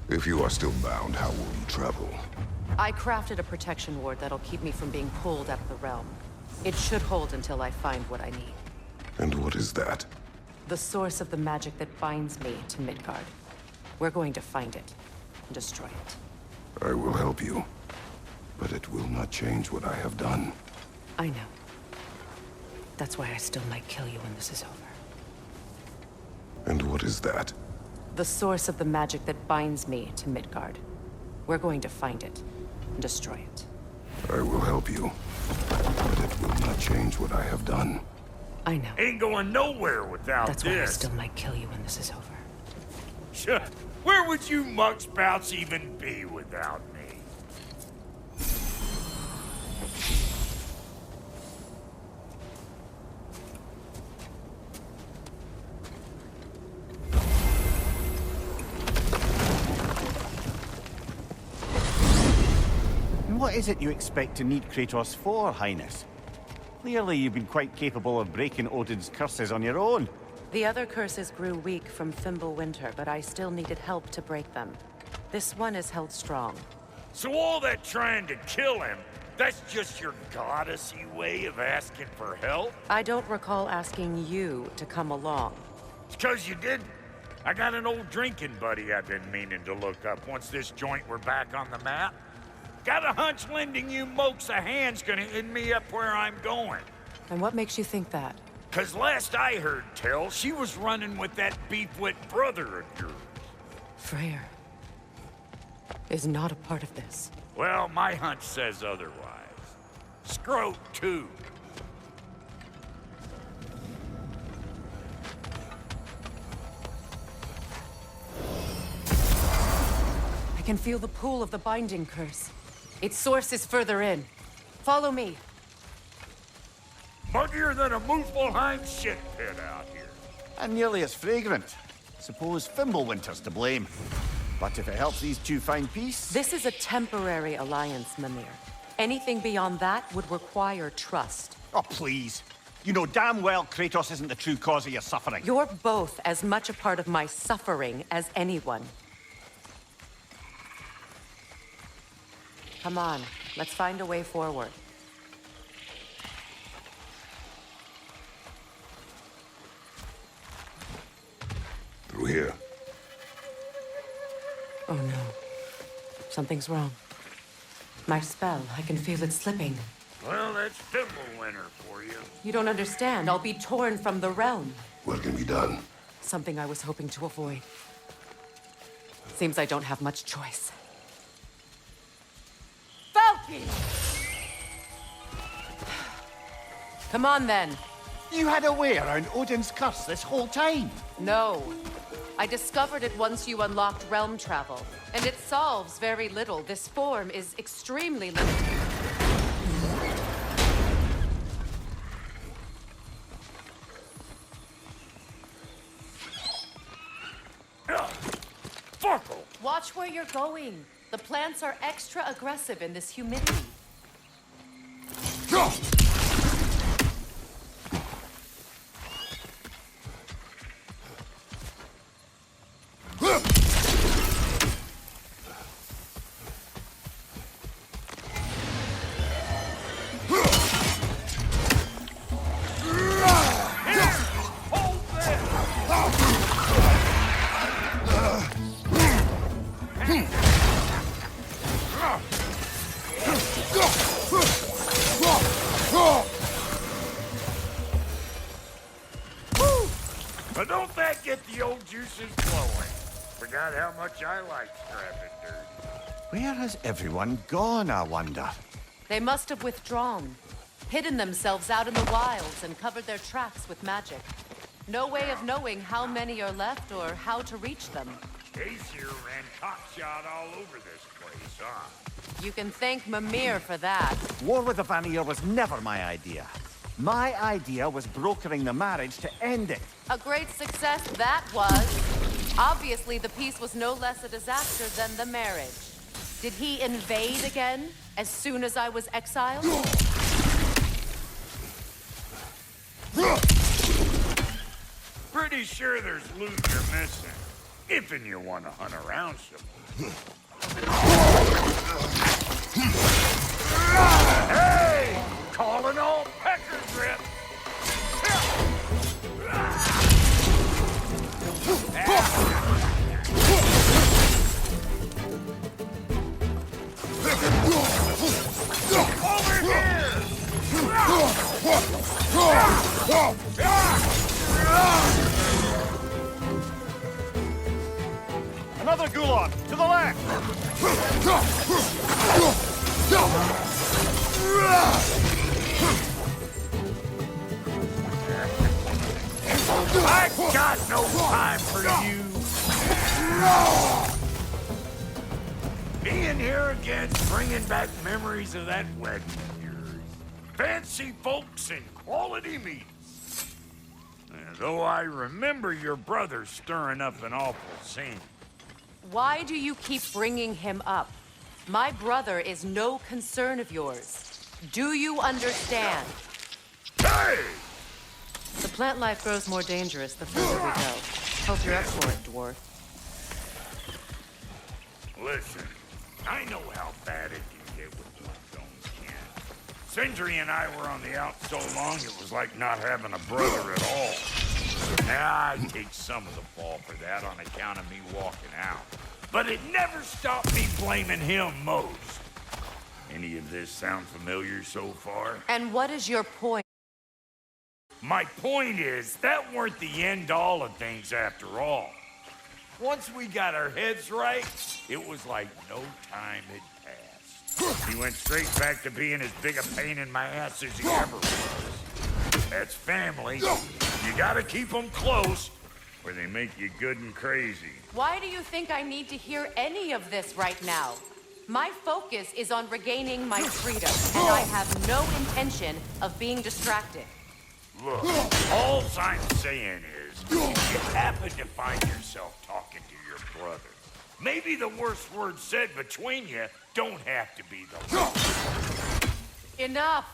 If you are still bound, how will you travel? I crafted a protection ward that'll keep me from being pulled out of the realm. It should hold until I find what I need. And what is that? The source of the magic that binds me to Midgard. We're going to find it and destroy it. I will help you. But it will not change what I have done. I know. That's why I still might kill you when this is over. And what is that? The source of the magic that binds me to Midgard. We're going to find it and destroy it. I will help you. But it will not change what I have done. I know. Ain't going nowhere without That's this. why I still might kill you when this is over. Sure. Where would you muckspouts even be without me? What is it you expect to need Kratos for, Highness? Clearly you've been quite capable of breaking Odin's curses on your own. The other curses grew weak from Fimbulwinter, but I still needed help to break them. This one is held strong. So all that trying to kill him, that's just your goddessy way of asking for help? I don't recall asking you to come along. It's 'cause you didn't. I got an old drinking buddy I've been meaning to look up once this joint were back on the map. Got a hunch lending you mokes a hand's gonna end me up where I'm going. And what makes you think that? 'Cause last I heard tell, she was running with that beefwit brother of yours. Freyr is not a part of this. Well, my hunch says otherwise. Scrote, too. I can feel the pull of the binding curse. Its source is further in. Follow me. Muggier than a Muspelheim shit pit out here. And nearly as fragrant. Suppose Fimbulwinter's to blame. But if it helps these two find peace... This is a temporary alliance, Mimir. Anything beyond that would require trust. Oh, please. You know damn well Kratos isn't the true cause of your suffering. You're both as much a part of my suffering as anyone. Come on, let's find a way forward. Through here. Oh no. Something's wrong. My spell, I can feel it slipping. Well, that's Fimbulwinter for you. You don't understand. I'll be torn from the realm. What can be done? Something I was hoping to avoid. Seems I don't have much choice. Falky! Come on, then. You had a way around Odin's curse this whole time. No. I discovered it once you unlocked realm travel, and it solves very little. This form is extremely limited. Fuckle! Watch where you're going. The plants are extra aggressive in this humidity. But don't that get the old juices flowing? Forgot how much I like scrapping dirt. Where has everyone gone, I wonder? They must have withdrawn, hidden themselves out in the wilds and covered their tracks with magic. No way of knowing how many are left or how to reach them. Aesir ran cockshot all over this place, huh? You can thank Mimir for that. War with the Vanir was never my idea. My idea was brokering the marriage to end it. A great success that was. Obviously, the peace was no less a disaster than the marriage. Did he invade again, as soon as I was exiled? Pretty sure there's loot you're missing. If and you want to hunt around some. Hey! Calling all pecker grip! Over here! Another Gulon, to the left! I got no time for you! Being here again's bringing back memories of that wedding of yours. Fancy folks and quality meats. And though I remember your brother stirring up an awful scene. Why do you keep bringing him up? My brother is no concern of yours. Do you understand? Hey! The plant life grows more dangerous the further we go. Hope you're up for it, dwarf. Listen, I know how bad it can get with those zones, Ken. Sindri and I were on the out so long it was like not having a brother at all. Now, I take some of the fall for that on account of me walking out. But it never stopped me blaming him most. Any of this sound familiar so far? And what is your point? My point is, that weren't the end-all of things after all. Once we got our heads right, it was like no time had passed. He went straight back to being as big a pain in my ass as he ever was. That's family. You gotta keep them close, or they make you good and crazy. Why do you think I need to hear any of this right now? My focus is on regaining my freedom, and I have no intention of being distracted. Look, all I'm saying is, if you happen to find yourself talking to your brother, maybe the worst words said between you don't have to be the last. Enough!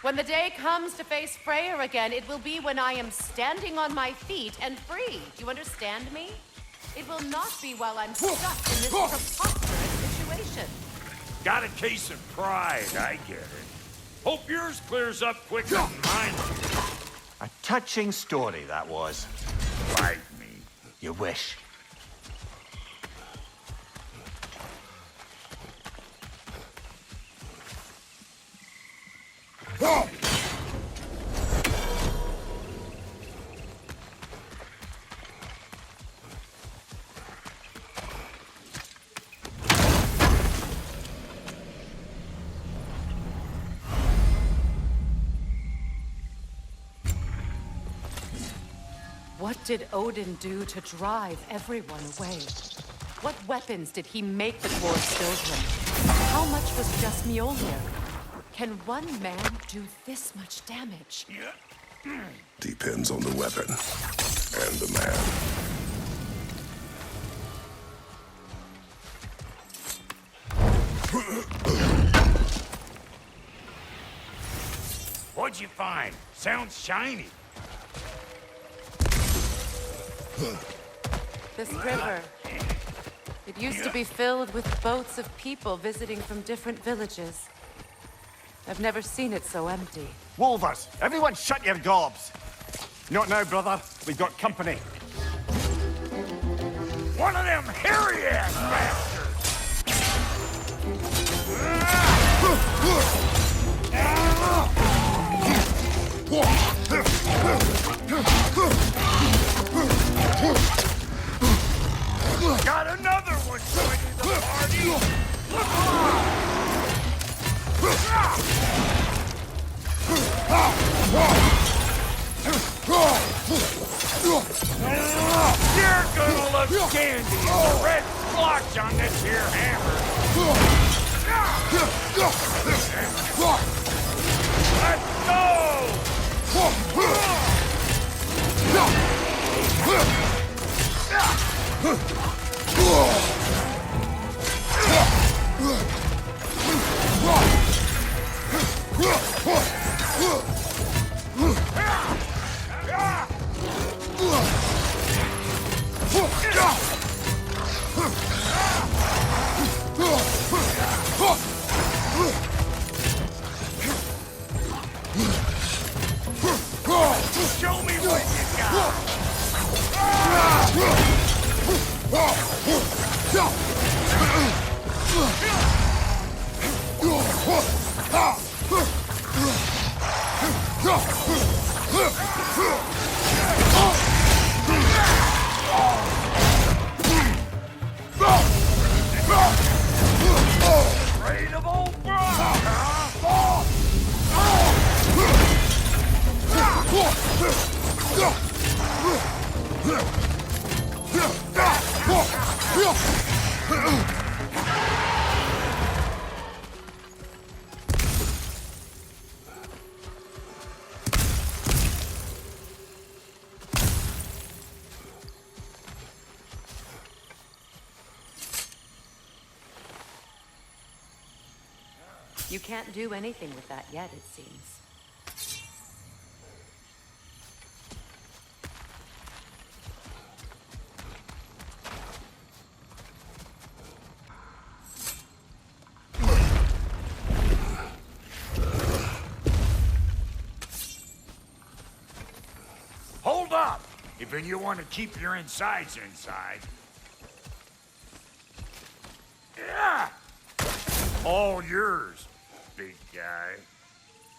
When the day comes to face Freyr again, it will be when I am standing on my feet and free. Do you understand me? It will not be while I'm stuck in this preposterous situation. Got a case of pride, I get it. Hope yours clears up quicker than mine. A touching story, that was. Bite me. You wish. What did Odin do to drive everyone away? What weapons did he make the dwarves build him? How much was just Mjolnir? Can one man do this much damage? Depends on the weapon and the man. What'd you find? Sounds shiny. This river. It used to be filled with boats of people visiting from different villages. I've never seen it so empty. Wolvers, everyone shut your gobs. Not now, brother. We've got company. One of them hairy-ass bastards! Got another one joining the party! Look You're gonna look dandy in the red splotch on this here hammer! Let's go! Afraid of old Brock, huh? You can't do anything with that yet, it seems. Hold up! If you want to keep your insides inside. Yeah! All yours, big guy.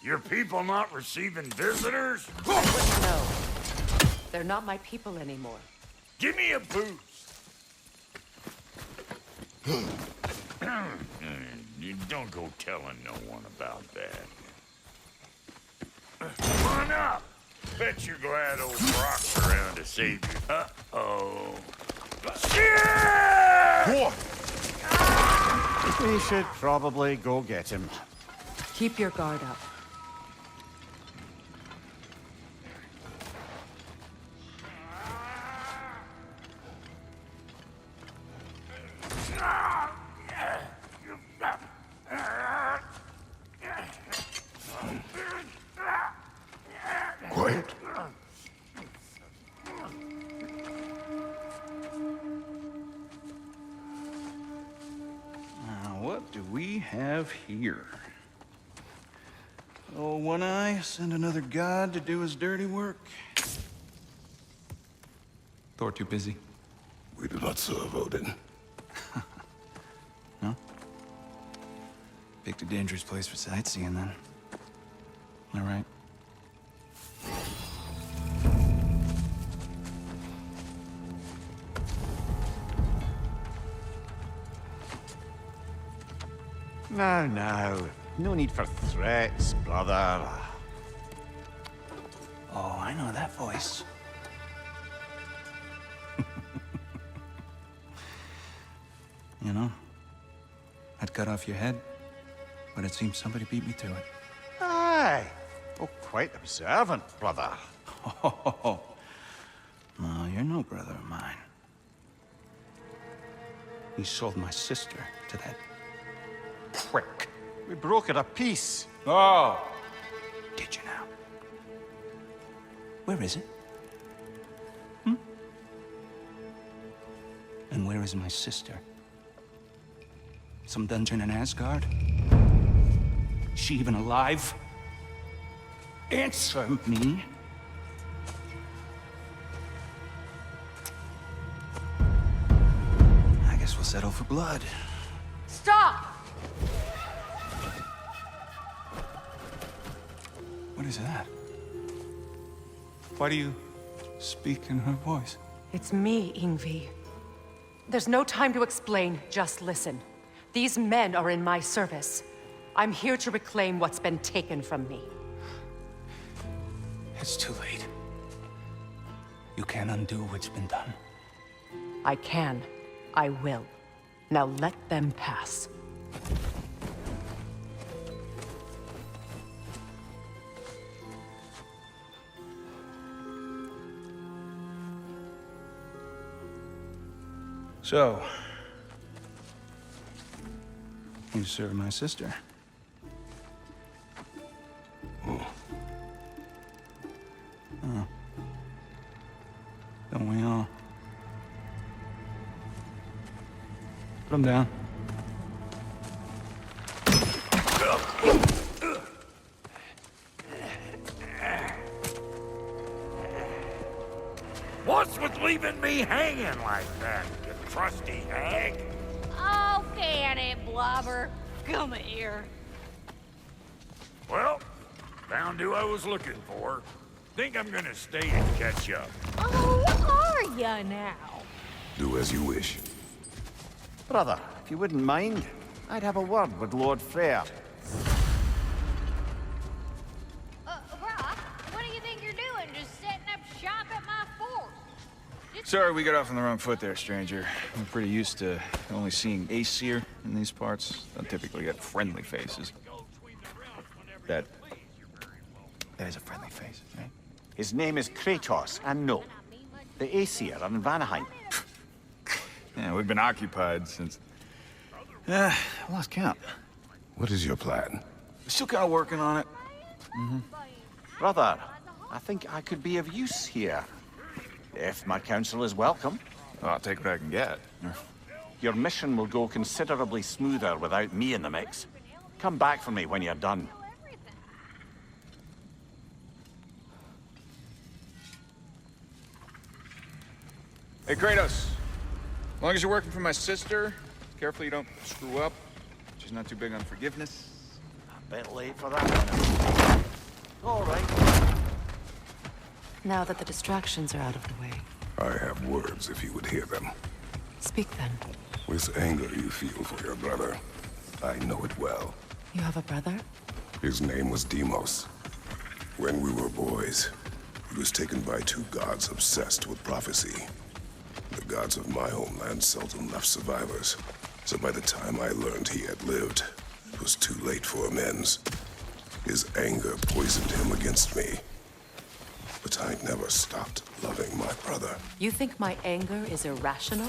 Your people not receiving visitors? I wouldn't know. They're not my people anymore. Give me a boost. You don't go telling no one about that. Come on up. Bet you're glad old Brock's around to save you. Uh-oh. Shit! We should probably go get him. Keep your guard up. Quiet. What do we have here? Oh, One Eye, send another god to do his dirty work. Thor too busy. We do not serve Odin. No? Picked a dangerous place for sightseeing, then. All right. Now. No need for threats, brother. Oh, I know that voice. You know, I'd cut off your head, but it seems somebody beat me to it. Aye. Oh, quite observant, brother. Oh, no, you're no brother of mine. You sold my sister to that prick. We broke it a piece. Oh! Did you now? Where is it? And where is my sister? Some dungeon in Asgard? Is she even alive? Answer me. I guess we'll settle for blood. Stop! What is that? Why do you speak in her voice? It's me, Ingvi. There's no time to explain, just listen. These men are in my service. I'm here to reclaim what's been taken from me. It's too late. You can't undo what's been done. I can. I will. Now let them pass. So, you serve my sister. Oh, Don't we all? Put him down. What's with leaving me hanging like that? You crusty hag. Oh, can it, Blobber? Come here. Well, found who I was looking for. Think I'm gonna stay and catch up. Oh, are ya now? Do as you wish. Brother, if you wouldn't mind, I'd have a word with Lord Freyr. Brock, what do you think you're doing? Just setting up shop at my fort? Sorry we got off on the wrong foot there, stranger. I'm pretty used to only seeing Aesir in these parts. Don't typically get friendly faces. That is a friendly face, right? His name is Kratos, and no, the Aesir are in Vanaheim. Yeah, we've been occupied since... I lost count. What is your plan? Still kind of working on it. Brother, I think I could be of use here. If my counsel is welcome. Well, I'll take what I can get. Your mission will go considerably smoother without me in the mix. Come back for me when you're done. Hey, Kratos. As long as you're working for my sister, careful you don't screw up. She's not too big on forgiveness. A bit late for that one. All right. Now that the distractions are out of the way, I have words if you would hear them. speak then. This anger you feel for your brother, I know it well. You have a brother? His name was Deimos. When we were boys, he was taken by two gods obsessed with prophecy. The gods of my homeland seldom left survivors, so by the time I learned he had lived, it was too late for amends. His anger poisoned him against me. But I never stopped loving my brother. You think my anger is irrational?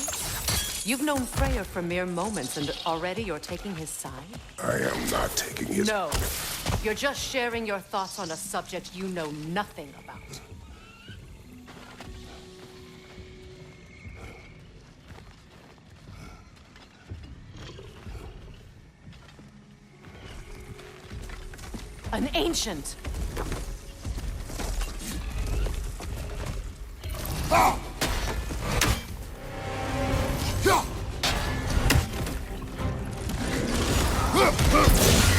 You've known Freyr for mere moments, and already you're taking his side? I am not taking his... No. You're just sharing your thoughts on a subject you know nothing about. An ancient!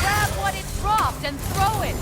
Grab what it dropped and throw it!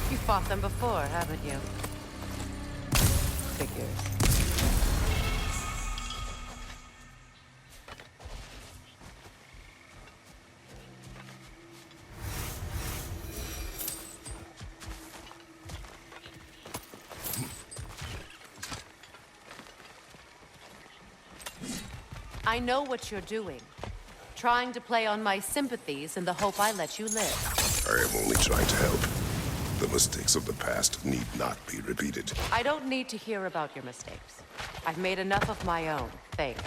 You fought them before, haven't you? Figures. I know what you're doing. Trying to play on my sympathies in the hope I let you live. I am only trying to help. The mistakes of the past need not be repeated. I don't need to hear about your mistakes. I've made enough of my own, thanks.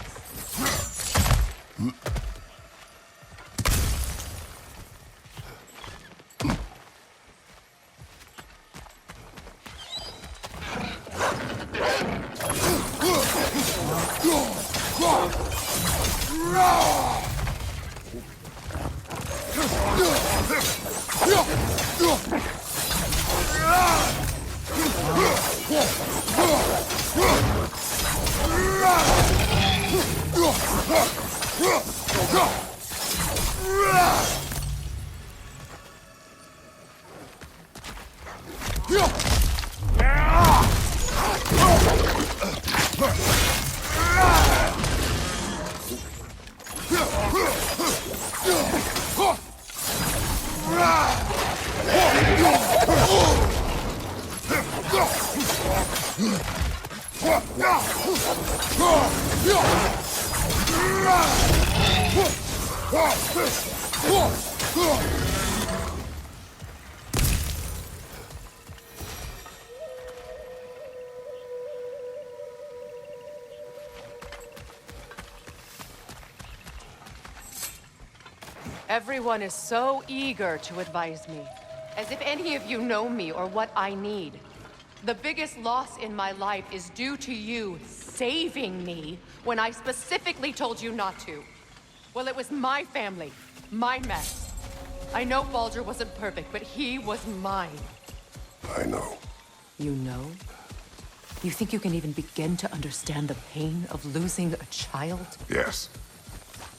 Everyone is so eager to advise me, as if any of you know me or what I need. The biggest loss in my life is due to you saving me when I specifically told you not to. Well, it was my family, my mess. I know Baldur wasn't perfect, but he was mine. I know. You know? You think you can even begin to understand the pain of losing a child? Yes,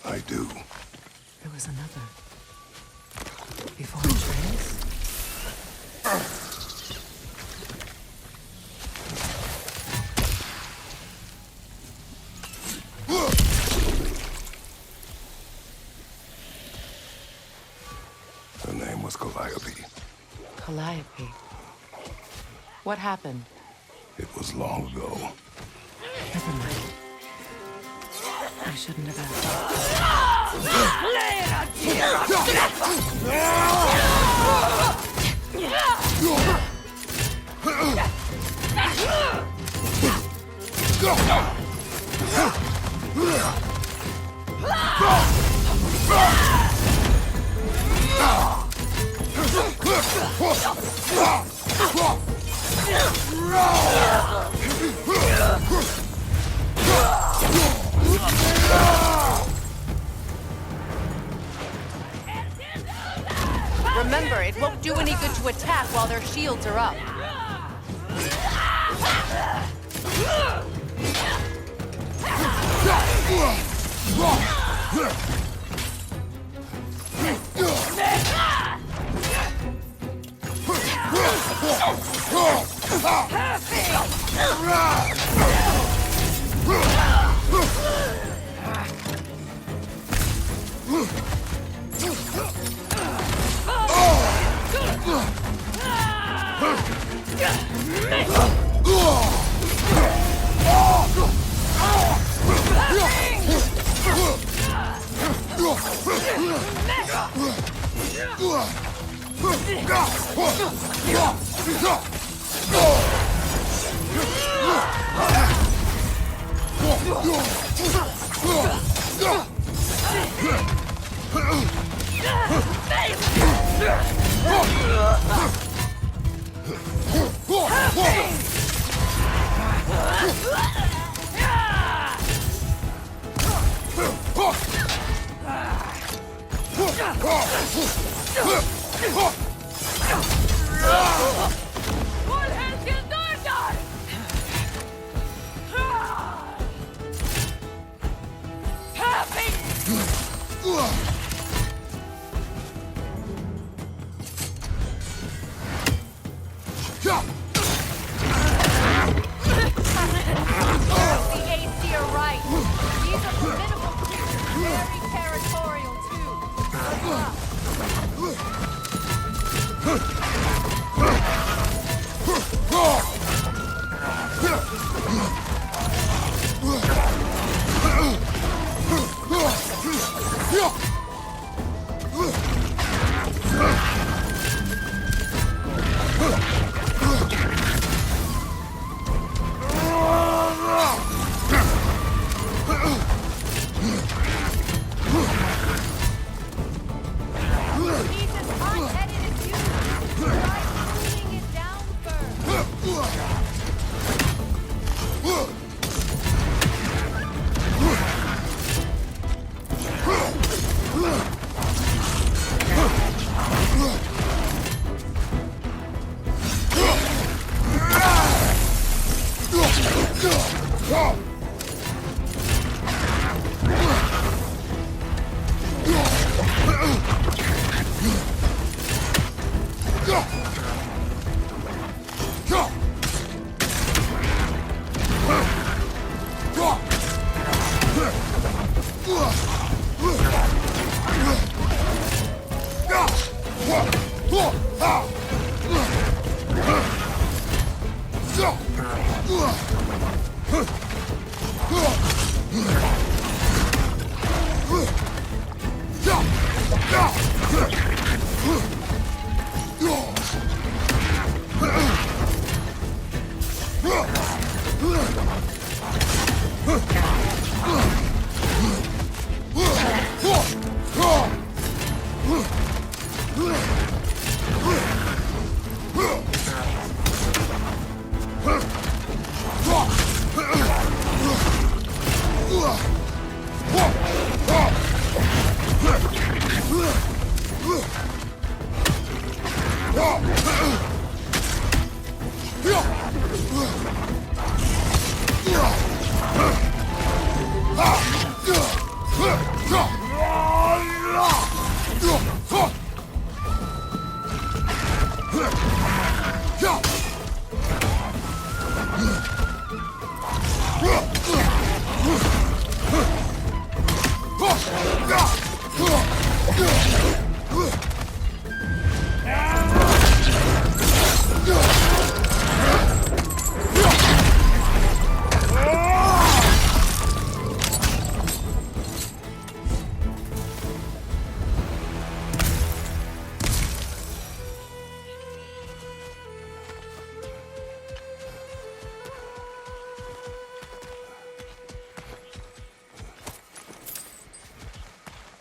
I do. There was another. Before Atreus? Her name was Calliope. Calliope. What happened? It was long ago. Never mind. I shouldn't have asked. Remember, it won't do any good to attack while their shields are up.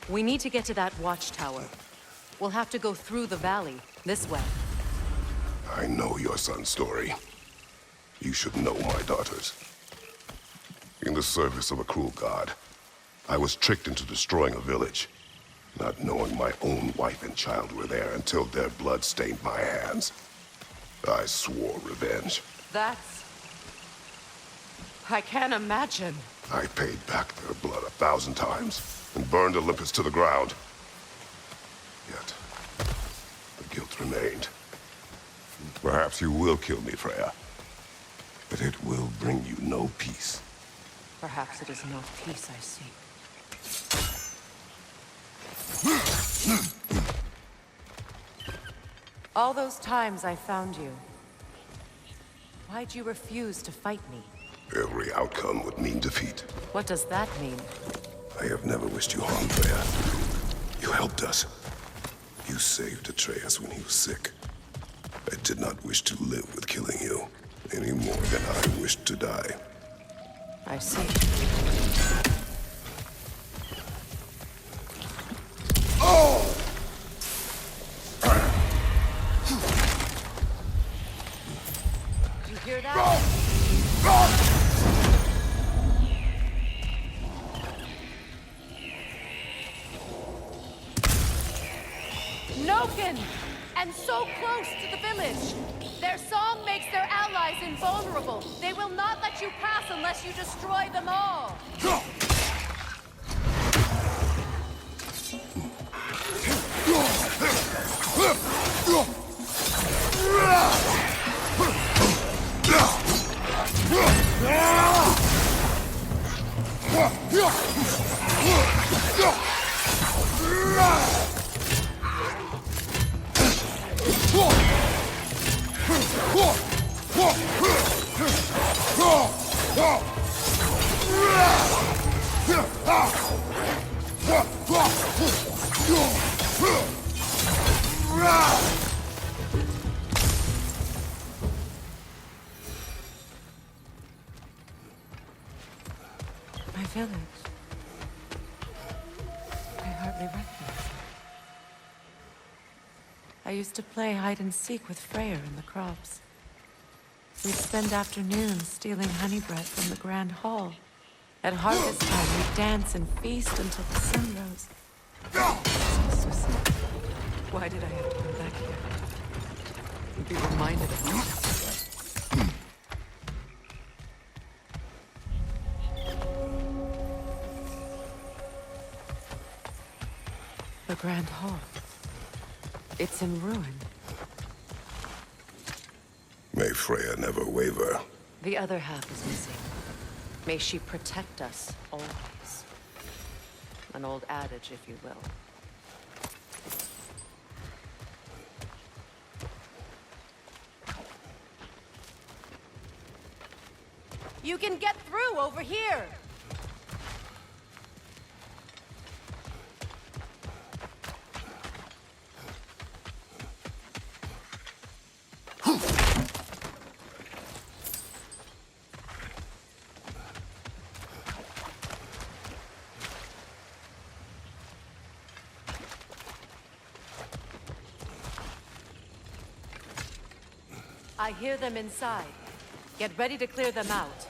We need to get to that watchtower. We'll have to go through the valley, this way. I know your son's story. You should know my daughter's. In the service of a cruel god, I was tricked into destroying a village, not knowing my own wife and child were there until their blood stained my hands. I swore revenge. That's... I can't imagine. I paid back their blood 1,000 times and burned Olympus to the ground. Yet, the guilt remained. Perhaps you will kill me, Freya. But it will bring you no peace. Perhaps it is not peace I seek. All those times I found you, why'd you refuse to fight me? Every outcome would mean defeat. What does that mean? I have never wished you harm, Freya. You helped us. You saved Atreus when he was sick. I did not wish to live with killing you, any more than I wished to die. I see. Oh! Did you hear that? Noken! And so close to the village! Their song makes their allies invulnerable. They will not let you pass unless you destroy them all. My village. I hardly recognize it. I used to play hide and seek with Freyr in the crops. We'd spend afternoons stealing honey bread from the Grand Hall. At harvest time, we'd dance and feast until the sun rose. So sad. Why did I have to come back here? And be reminded of you? The Grand Hall. It's in ruin. May Freya never waver. The other half is missing. May she protect us always. An old adage, if you will. You can get through over here! I hear them inside. Get ready to clear them out.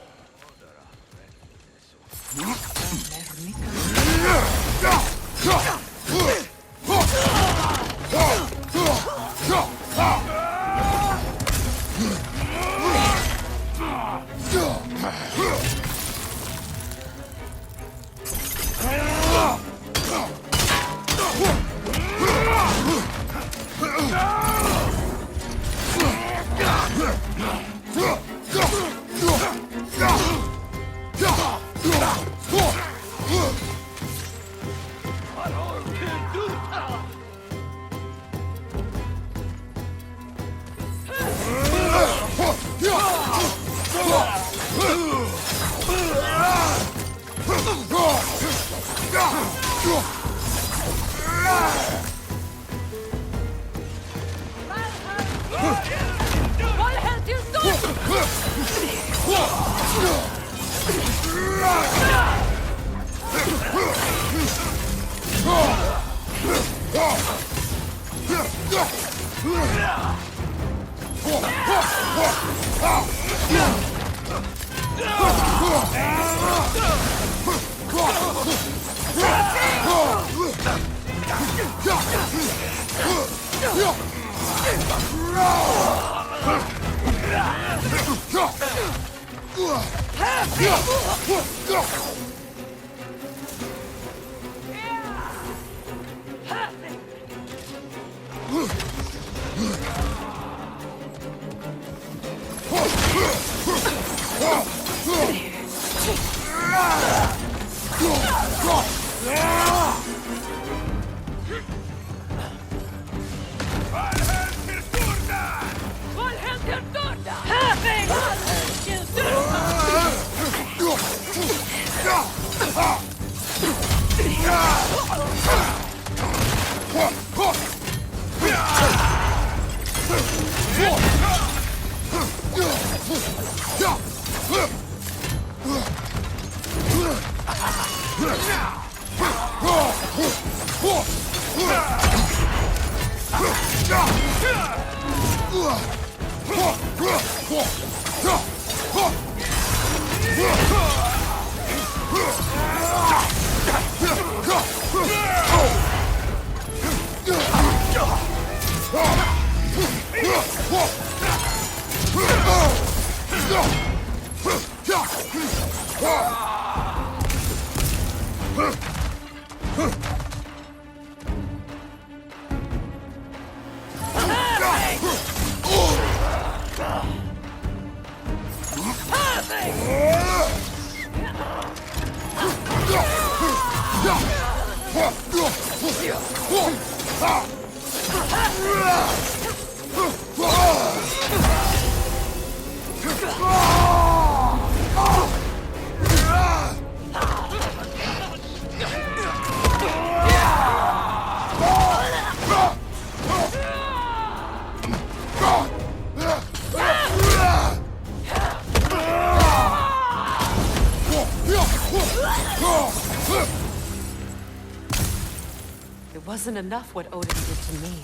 It wasn't enough what Odin did to me.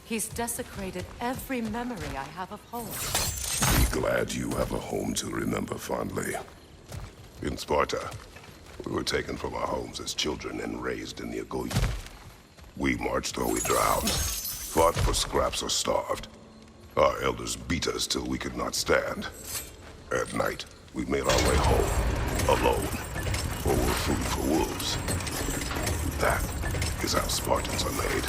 He's desecrated every memory I have of home. Be glad you have a home to remember fondly. In Sparta, we were taken from our homes as children and raised in the Agoi. We marched or we drowned, fought for scraps or starved. Our elders beat us till we could not stand. At night, we made our way home, alone, or were food for wolves. That is how Spartans are made.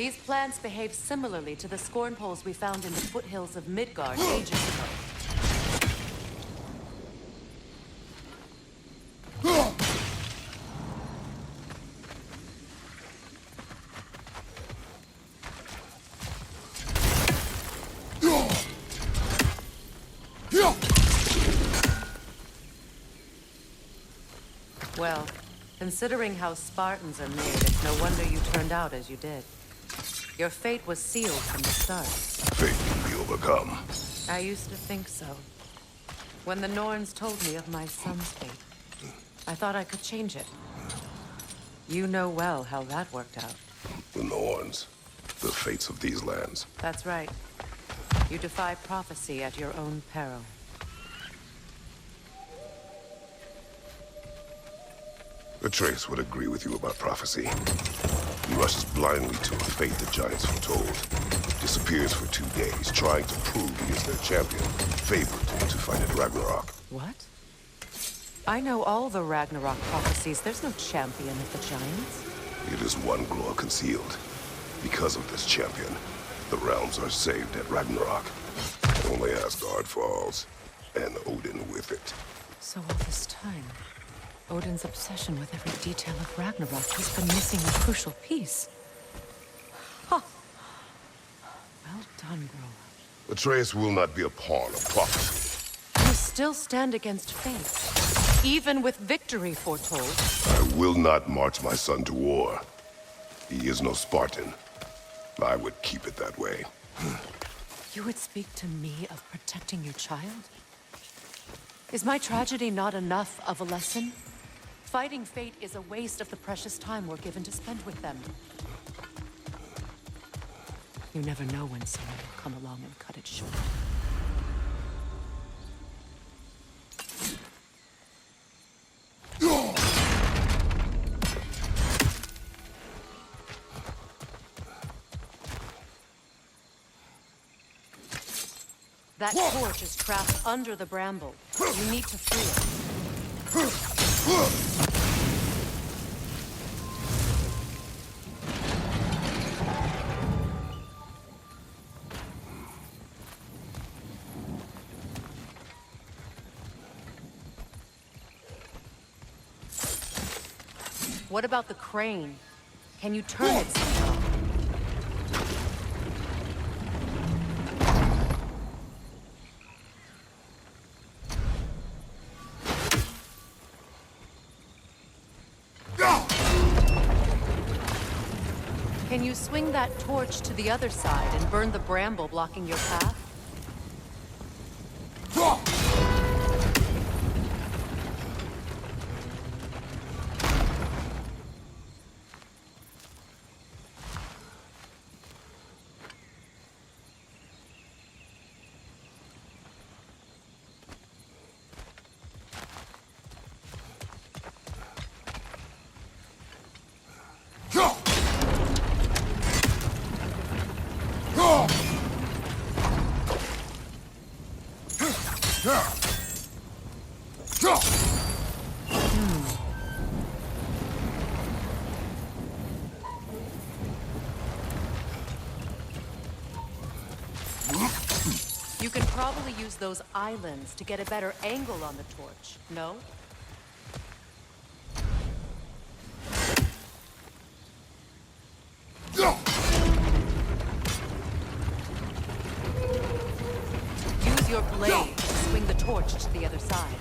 These plants behave similarly to the scorn poles we found in the foothills of Midgard ages ago. Well, considering how Spartans are made, it's no wonder you turned out as you did. Your fate was sealed from the start. Fate can be overcome. I used to think so. When the Norns told me of my son's fate, I thought I could change it. You know well how that worked out. The Norns. The fates of these lands. That's right. You defy prophecy at your own peril. Atreus would agree with you about prophecy. He rushes blindly to a fate the giants foretold. Disappears for 2 days, trying to prove he is their champion, favored to fight at Ragnarok. What? I know all the Ragnarok prophecies. There's no champion of the giants. It is one glow concealed. Because of this champion, the realms are saved at Ragnarok. Only Asgard falls, and Odin with it. So all this time, Odin's obsession with every detail of Ragnarok has been missing a crucial piece. Huh. Well done, Groa. Atreus will not be a pawn of prophecy. You still stand against fate, even with victory foretold. I will not march my son to war. He is no Spartan. I would keep it that way. You would speak to me of protecting your child? Is my tragedy not enough of a lesson? Fighting fate is a waste of the precious time we're given to spend with them. You never know when someone will come along and cut it short. That torch is trapped under the bramble. You need to free it. What about the crane? Can you turn it somehow? Can you swing that torch to the other side and burn the bramble blocking your path? You can probably use those islands to get a better angle on the torch, no? Use your blade to swing the torch to the other side.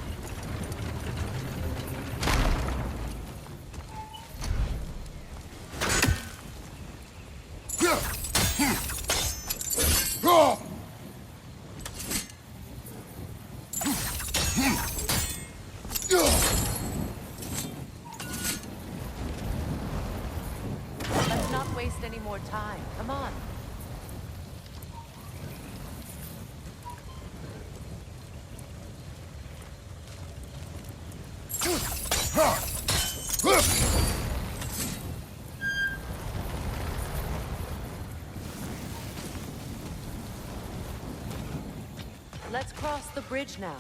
Let's not waste any more time. Come on. Let's cross the bridge now.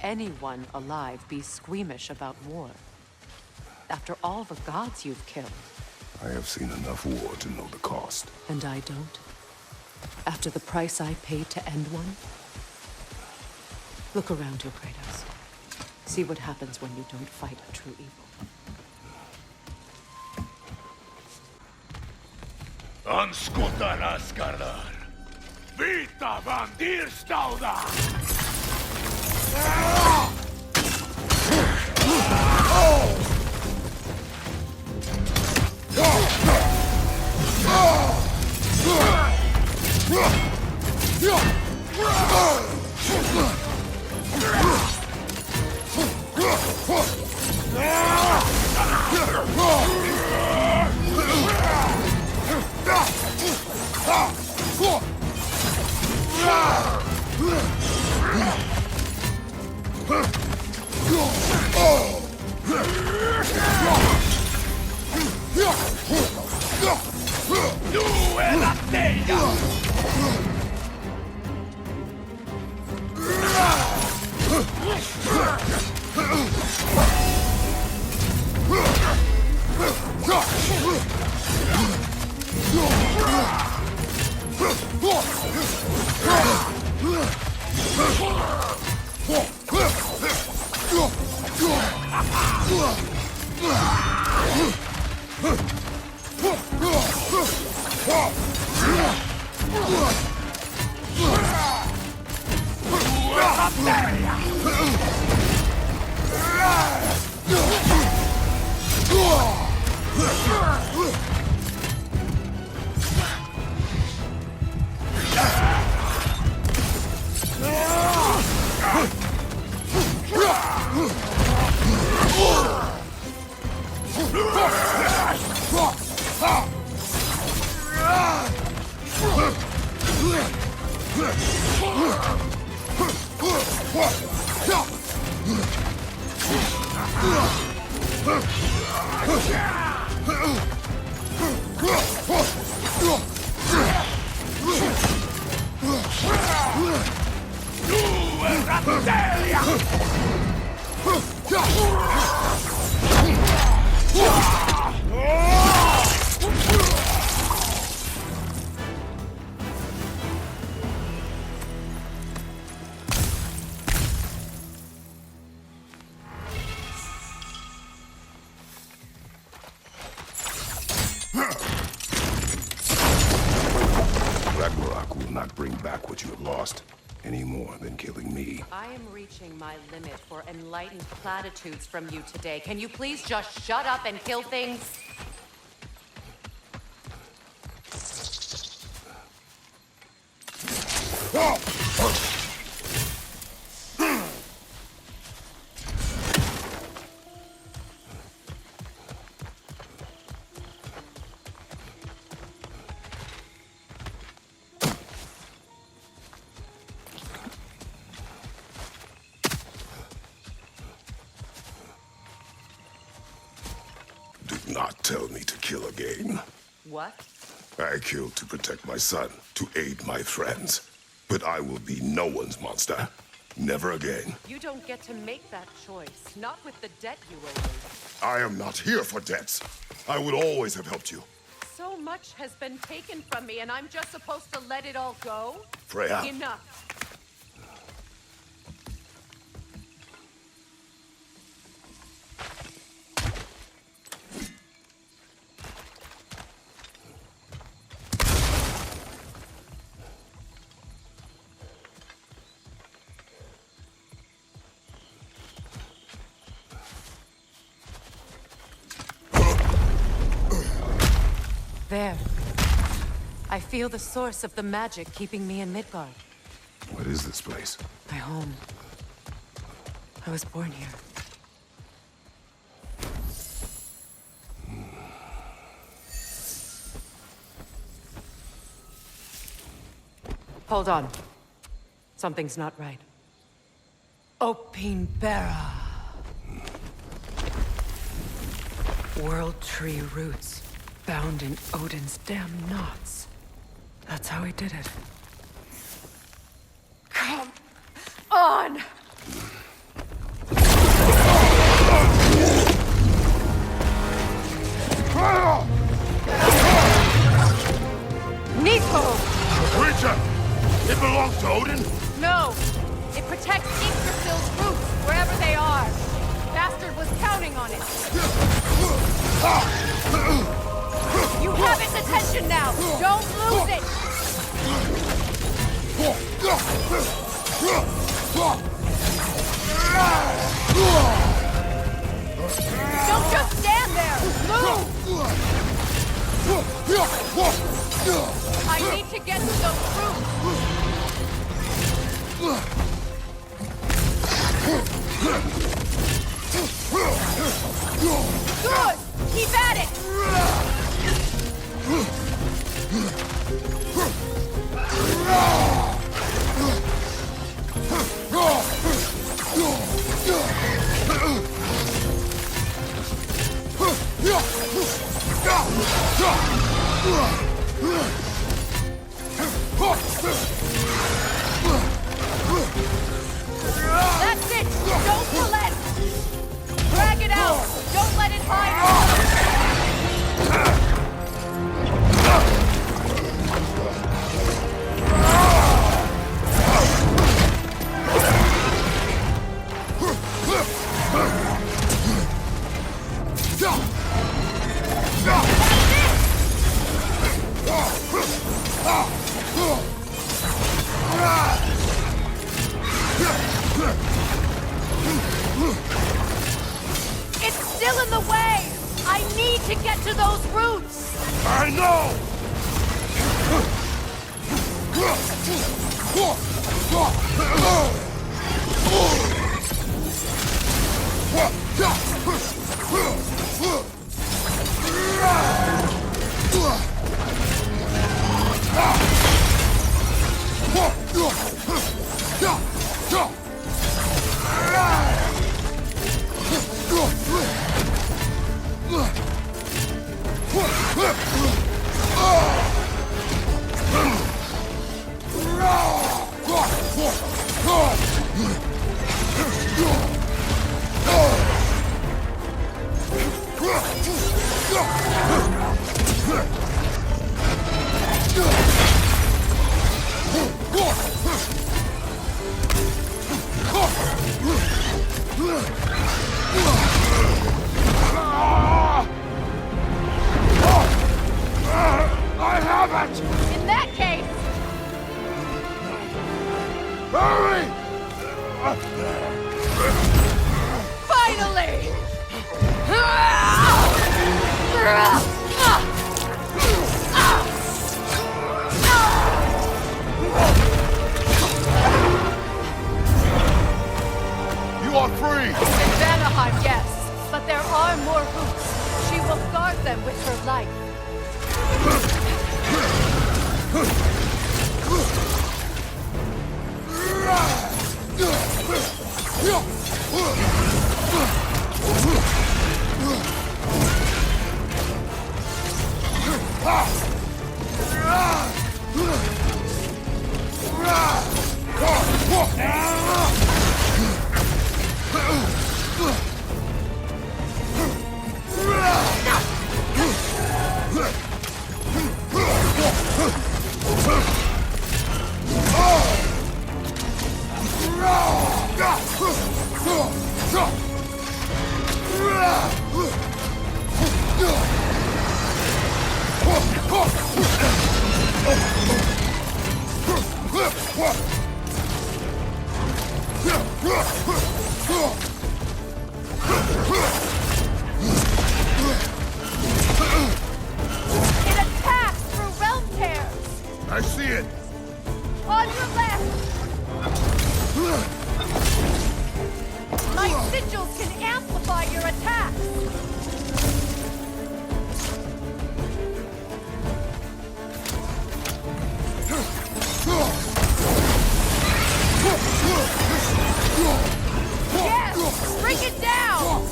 anyone alive be squeamish about war? After all the gods you've killed. I have seen enough war to know the cost. And I don't? After the price I paid to end one? Look around you, Kratos. See what happens when you don't fight a true evil. Anskuta raskardar. Vita van dirstauda. Ragnarok will not bring back what you have lost, any more than killing me. I am reaching my limit for enlightened platitudes from you today. Can you please just shut up and kill things? Do not tell me to kill again. What? I killed to protect my son, to aid my friends. But I will be no one's monster. Never again. You don't get to make that choice. Not with the debt you owe me. I am not here for debts. I would always have helped you. So much has been taken from me, and I'm just supposed to let it all go? Freya. Enough. There. I feel the source of the magic keeping me in Midgard. What is this place? My home. I was born here. Hold on. Something's not right. Opinbera. World tree roots. Bound in Odin's damn knots. That's how he did it. Come on! on it. You have its attention now. Don't lose it. Don't just stand there. Move. I need to get to those roots. Good! Keep at it! That's it! Don't relent! Drag it out! Don't let it hide! It's still in the way! I need to get to those roots! I know! I have it! In that case, Hurry! finally! You are free! In Vanaheim, yes, but there are more roots. She will guard them with her life. It attacks through realm tears! I see it! On your left! My sigils can amplify your attacks! Yes! Bring it down!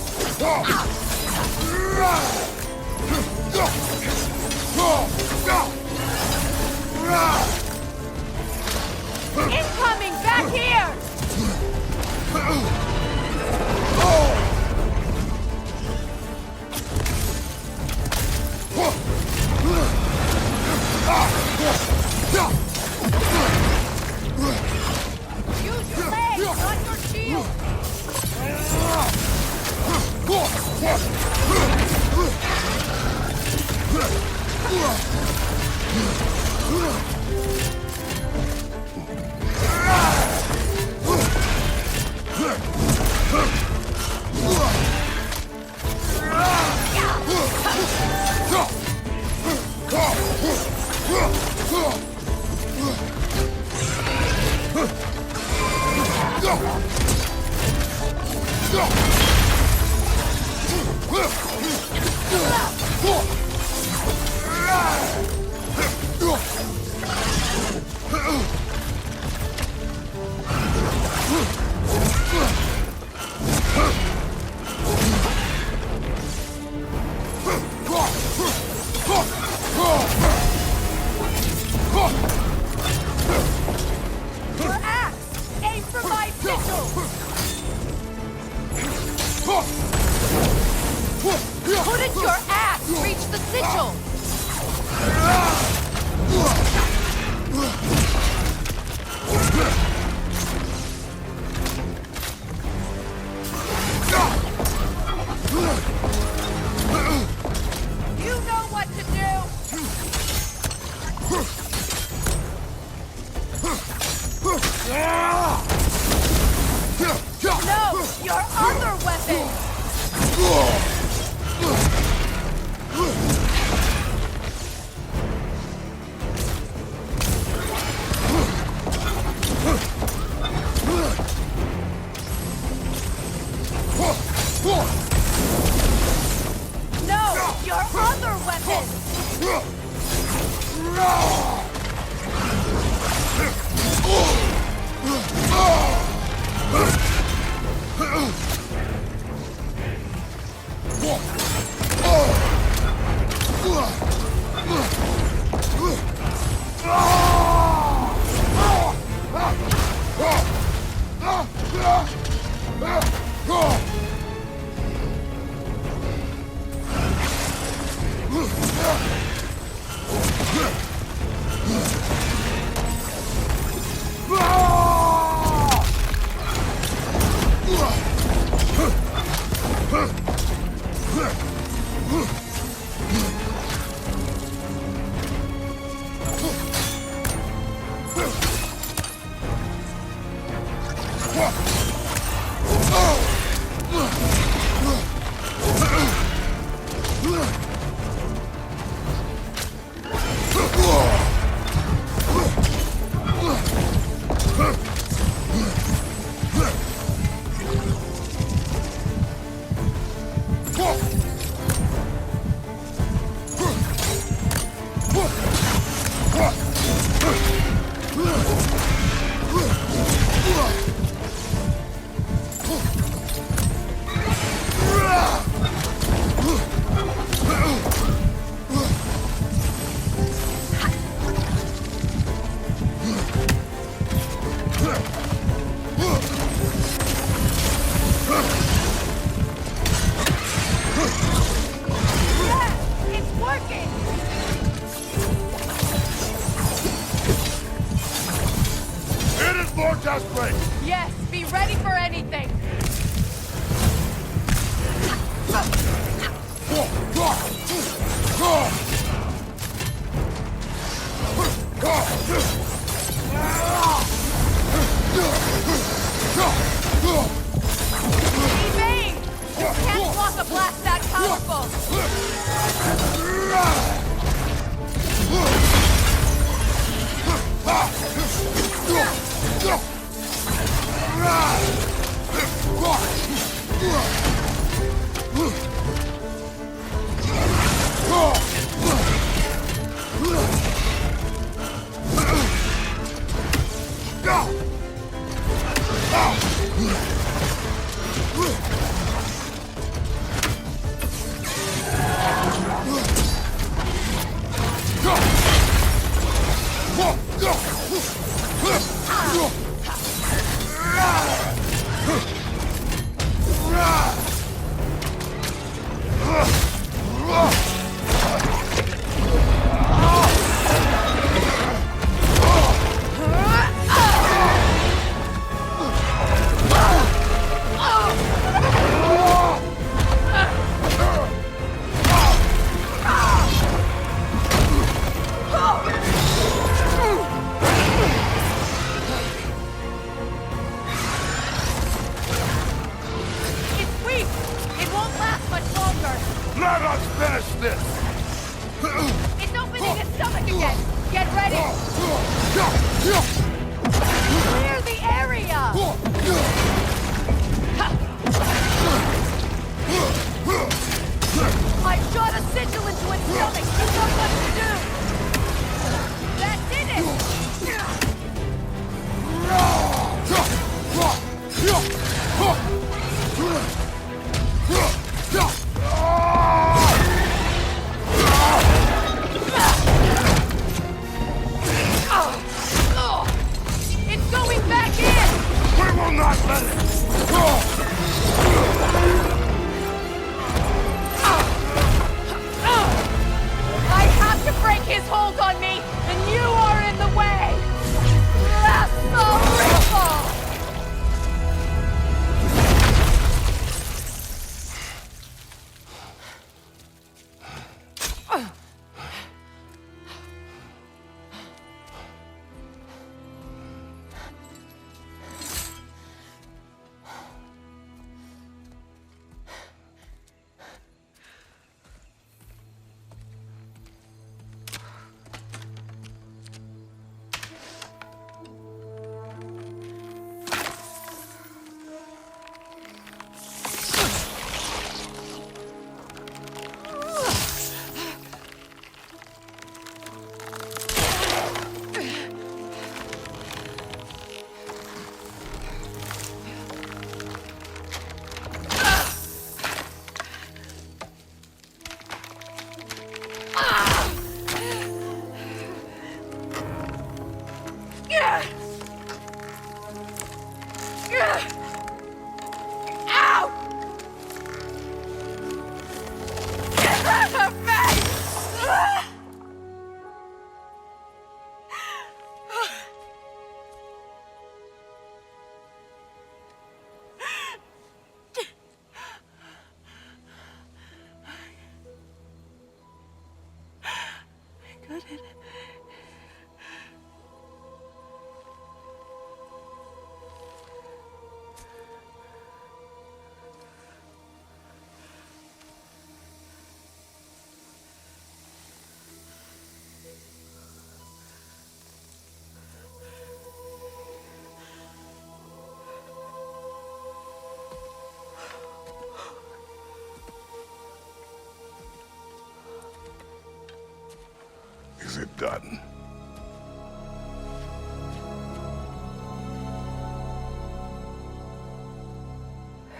Incoming! Back here! Use your legs, not your shield! Your axe! Aim for my sigil! Couldn't your axe reach the sigil? You know what to do! No! Your other weapon! No! Your other weapon! Yes, be ready for anything! Evade! You can't block a blast that powerful! Let us finish this! It's opening its stomach again! Get ready! Clear the area! I shot a sigil into its stomach! You know what to do! That did it! It's going back in! We will not let it! I have to break his hold on me, and you are in the way! That's the ripple! Is it done?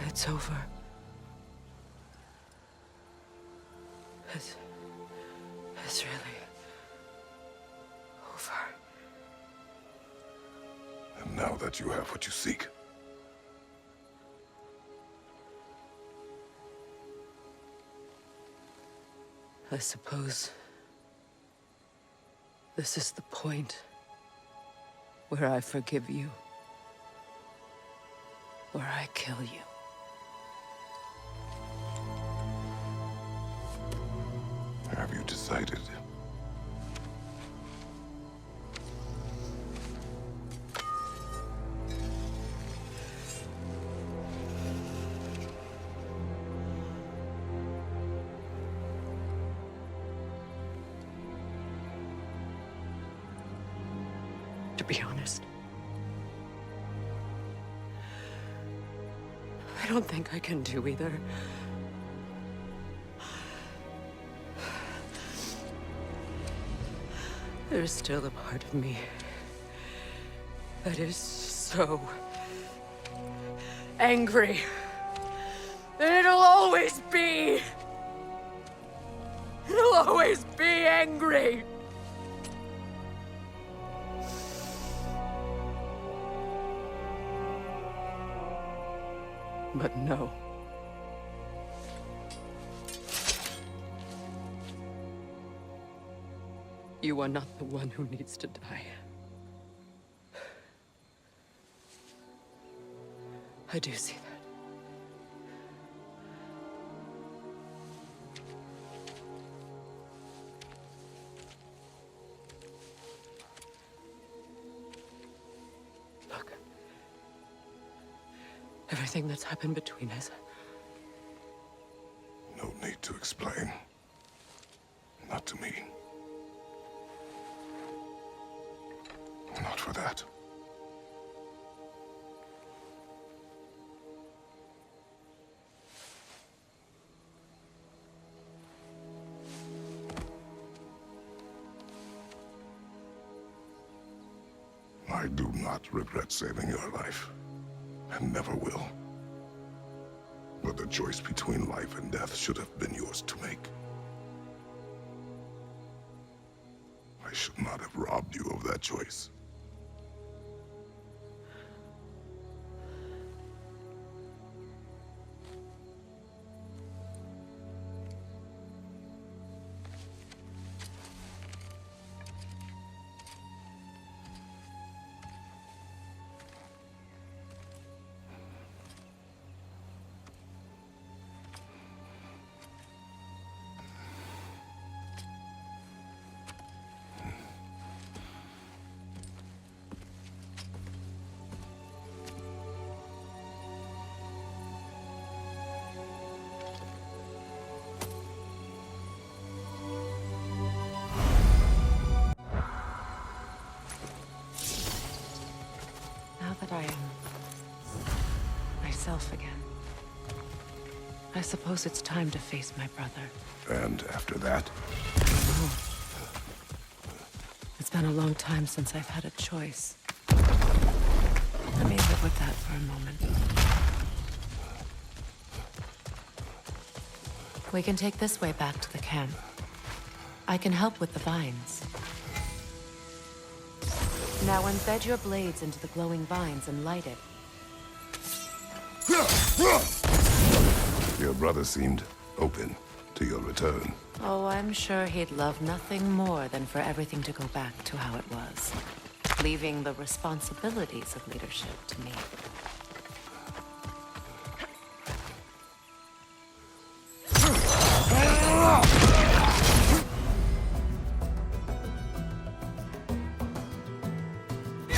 It's over. It's really over. And now that you have what you seek, I suppose this is the point where I forgive you, where I kill you. have you decided? To be honest, I don't think I can do either. There's still a part of me that is so angry. And it'll always be. It'll always be angry. But no. You are not the one who needs to die. I do see that. Look. Everything that's happened between us. No No need to explain. Not to me. Not for that. I do not regret saving your life, and never will. But the choice between life and death should have been yours to make. I should not have robbed you of that choice. That I am myself again. I suppose it's time to face my brother. And after that? Oh. It's been a long time since I've had a choice. Let me live with that for a moment. We can take this way back to the camp. I can help with the vines. Now embed your blades into the glowing vines and light it. Your brother seemed open to your return. Oh, I'm sure he'd love nothing more than for everything to go back to how it was, leaving the responsibilities of leadership to me.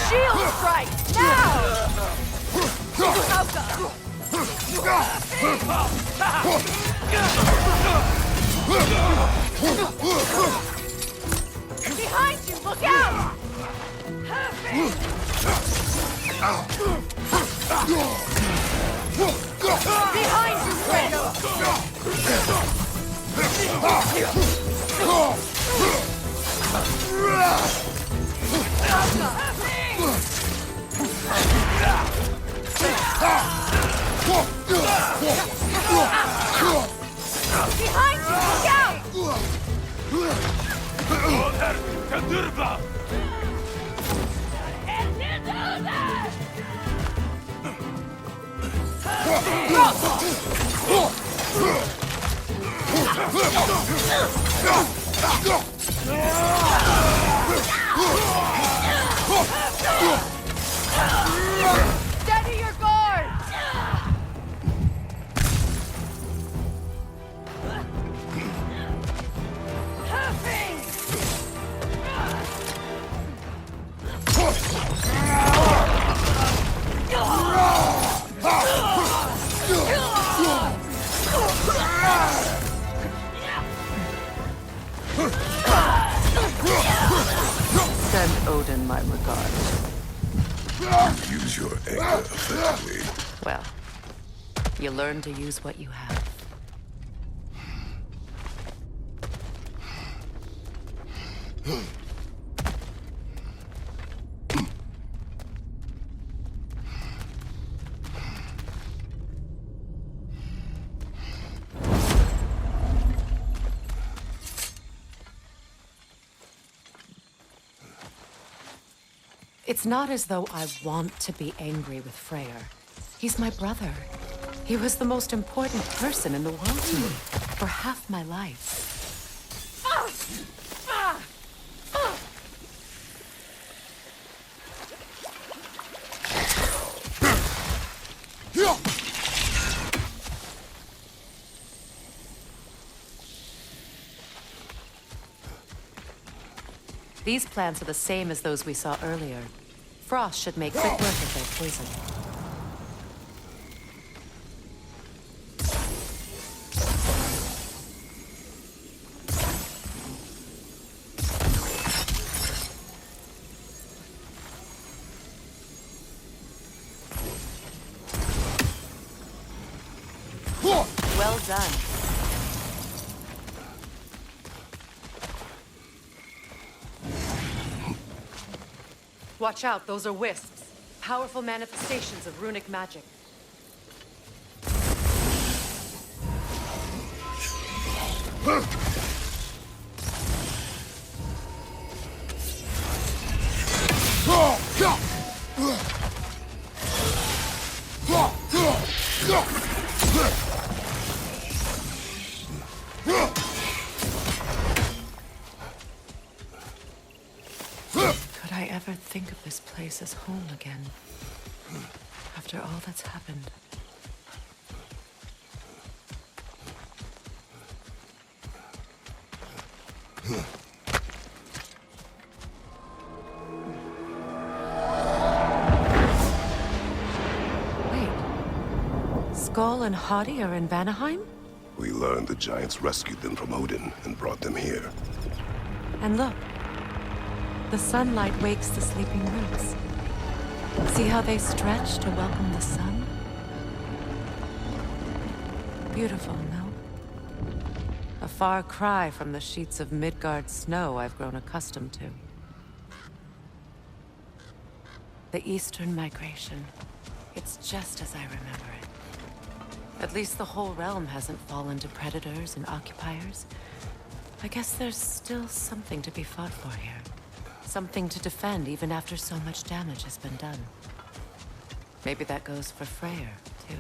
Shield strike! Now! Behind you! Look out! Behind you, Kratos! Behind you! Look out! Steady your guard! Send Odin my regards. Use your anger effectively. Well, you learn to use what you have. It's not as though I want to be angry with Freyr. He's my brother. He was the most important person in the world to me for half my life. These plants are the same as those we saw earlier. Frost should make quick work of their poison. done. Watch out, those are wisps. Powerful manifestations of runic magic. Could I ever think of this place as home again? After all that's happened. Wait. Skull and Hadi are in Vanaheim? We learned the giants rescued them from Odin and brought them here. And look. The sunlight wakes the sleeping roots. See how they stretch to welcome the sun? Beautiful, no? A far cry from the sheets of Midgard snow I've grown accustomed to. The Eastern Migration. It's just as I remember it. At least the whole realm hasn't fallen to predators and occupiers. I guess there's still something to be fought for here. Something to defend even after so much damage has been done. Maybe that goes for Freyr, too.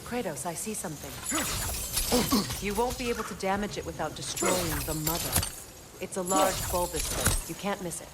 Kratos, I see something. You won't be able to damage it without destroying the mother. It's a large bulbous thing. You can't miss it.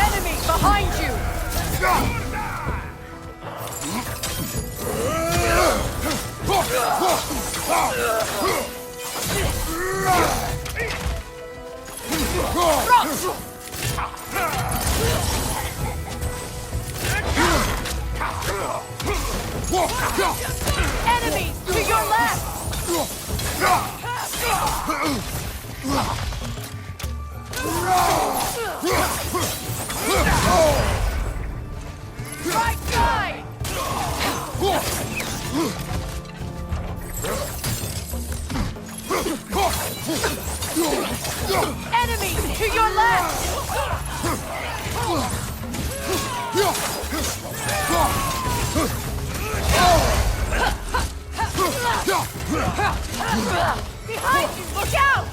Enemy behind you! Enemy to your left! Right side! Enemy to your left! Behind you! Look out!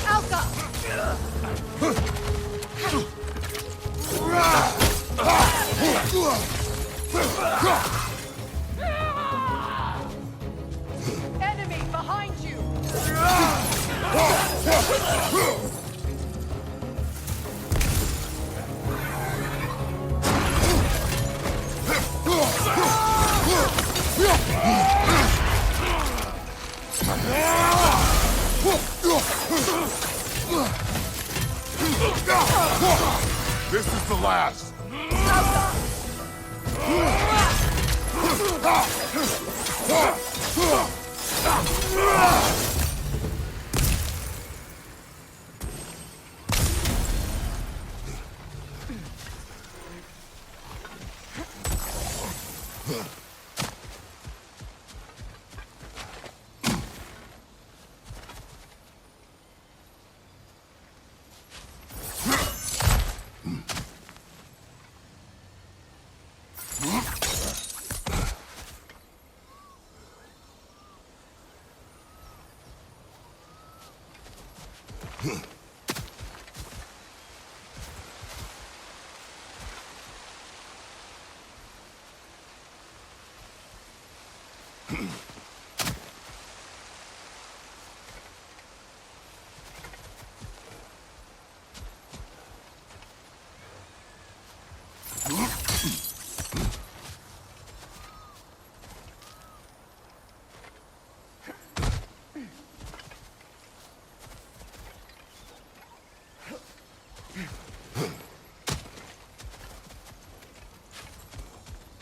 Alka! Enemy behind you! This is the last!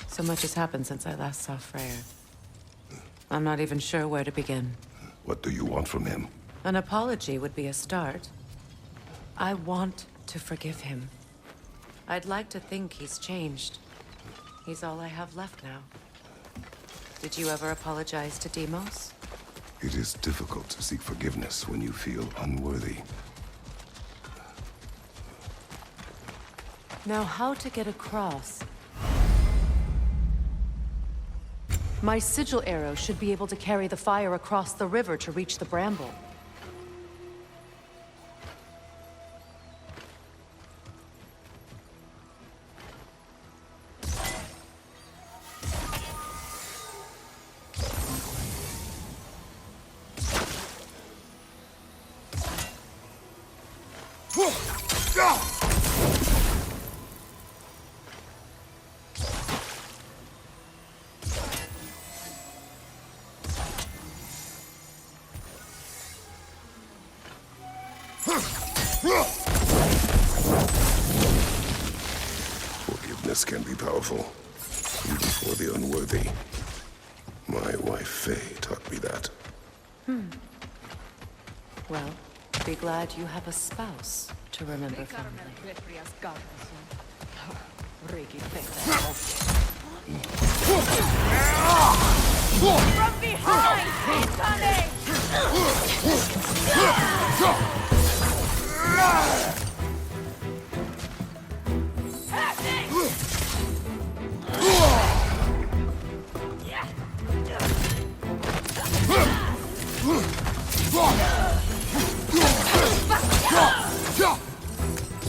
So much has happened since I last saw Freyr. I'm not even sure where to begin. What do you want from him? An apology would be a start. I want to forgive him. I'd like to think he's changed. He's all I have left now. Did you ever apologize to Deimos? It is difficult to seek forgiveness when you feel unworthy. Now, how to get across? My sigil arrow should be able to carry the fire across the river to reach the bramble. Forgiveness can be powerful, even for the unworthy. My wife, Faye, taught me that. Well, be glad you have a spouse to remember fondly. From behind! Incoming!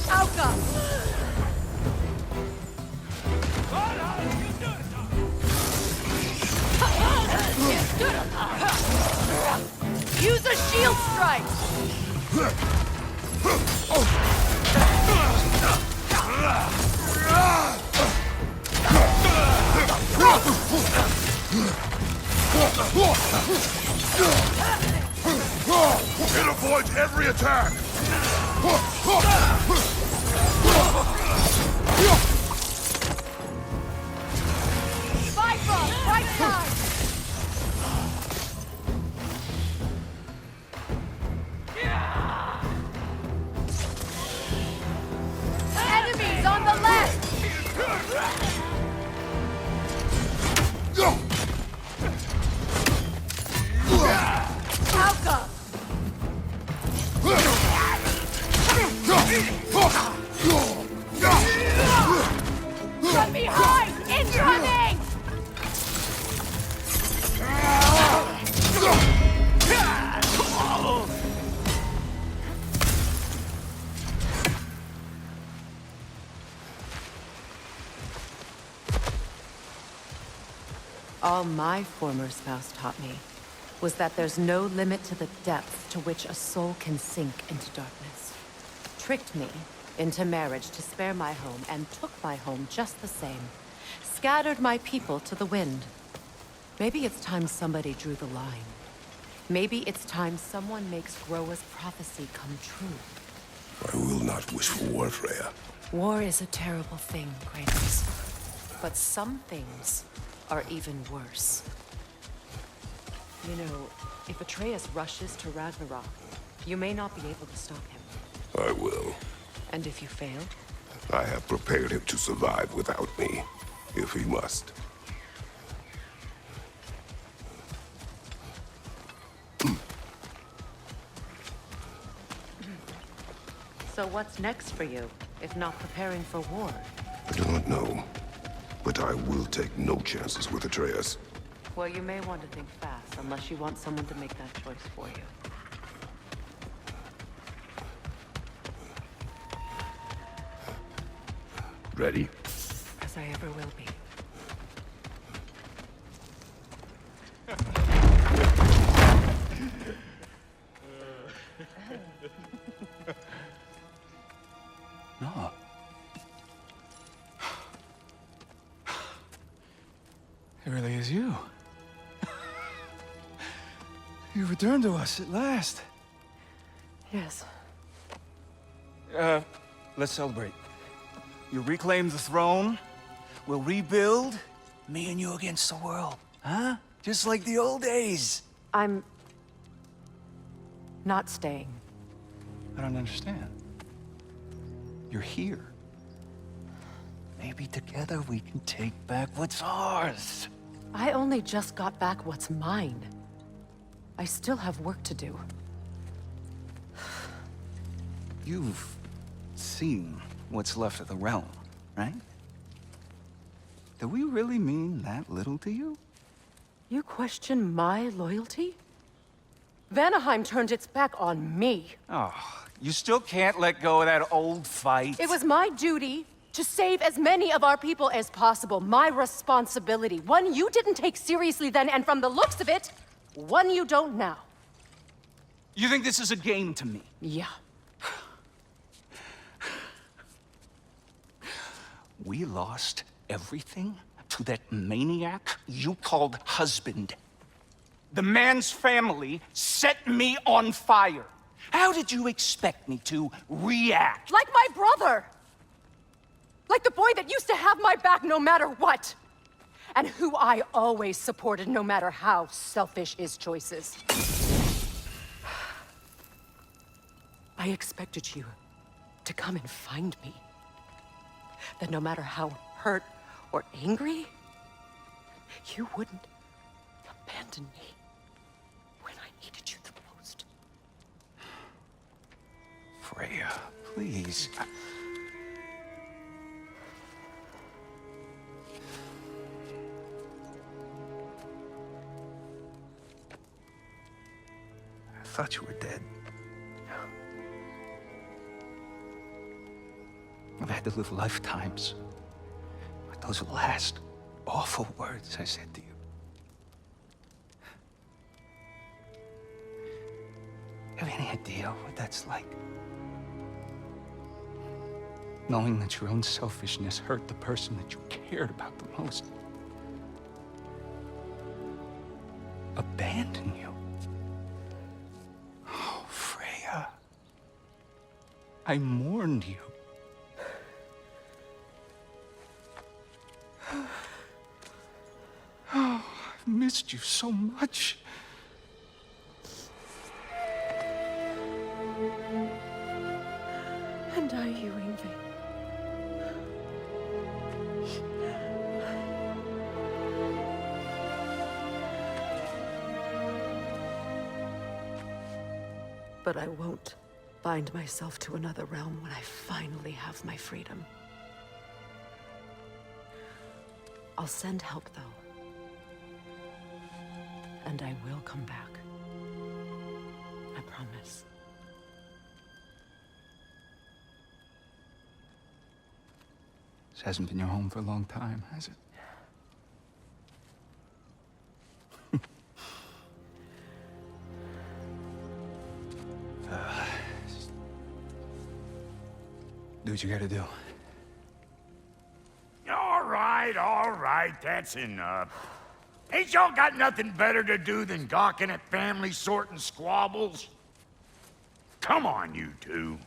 Alka! Use a shield strike! It avoids every attack! Viper, right side! Enemies on the left! Alka! From behind! Incoming! All my former spouse taught me was that there's no limit to the depth to which a soul can sink into darkness. Tricked me into marriage to spare my home and took my home just the same. Scattered my people to the wind. Maybe it's time somebody drew the line. Maybe it's time someone makes Groa's prophecy come true. I will not wish for war, Freya. War is a terrible thing, Kratos. But some things are even worse. You know, if Atreus rushes to Ragnarok, you may not be able to stop him. I will. And if you fail? I have prepared him to survive without me, if he must. So what's next for you, if not preparing for war? I do not know, but I will take no chances with Atreus. Well, you may want to think fast, unless you want someone to make that choice for you. Ready? As I ever will be. No. It really is you. You returned to us at last. Yes. Let's celebrate. You reclaim the throne, we'll rebuild, me and you against the world. Huh? Just like the old days. I'm... not staying. I don't understand. You're here. Maybe together we can take back what's ours. I only just got back what's mine. I still have work to do. You've seen what's left of the realm, right? Do we really mean that little to you? You question my loyalty? Vanaheim turned its back on me. Oh, you still can't let go of that old fight? It was my duty to save as many of our people as possible. My responsibility. One you didn't take seriously then, and from the looks of it, one you don't now. You think this is a game to me? Yeah. We lost everything to that maniac you called husband. The man's family set me on fire. How did you expect me to react? Like my brother! Like the boy that used to have my back no matter what! And who I always supported no matter how selfish his choices. I expected you to come and find me. That no matter how hurt or angry, you wouldn't abandon me when I needed you the most. Freya, please. I thought you were dead. I've had to live lifetimes with those last awful words I said to you. Have any idea what that's like? Knowing that your own selfishness hurt the person that you cared about the most. Abandon you. Oh, Freya. I mourned you. Oh, I've missed you so much. And I you, Yngvi. But I won't bind myself to another realm when I finally have my freedom. I'll send help, though. And I will come back. I promise. This hasn't been your home for a long time, has it? Do what you gotta do. All right, that's enough. Ain't y'all got nothing better to do than gawking at family sorting squabbles? Come on, you two.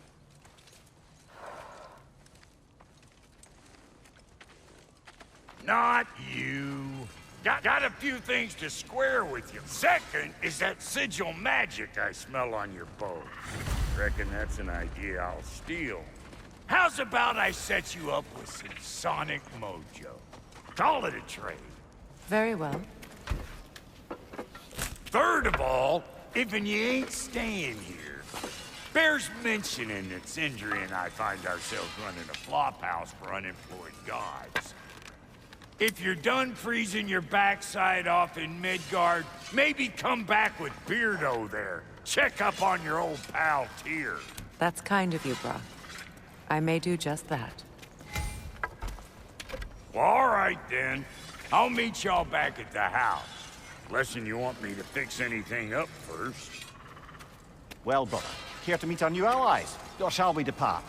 Not you. Got a few things to square with you. Second is that sigil magic I smell on your bow. Reckon that's an idea I'll steal. How's about I set you up with some sonic mojo? Call it a trade. Very well. Third of all, if you ain't staying here, bears mentioning that Sindri and I find ourselves running a flop house for unemployed gods. If you're done freezing your backside off in Midgard, maybe come back with Beardo there. Check up on your old pal Tyr. That's kind of you, Brock. I may do just that. Well, all right then. I'll meet y'all back at the house. Unless you want me to fix anything up first. Well, brother, care to meet our new allies? Or shall we depart?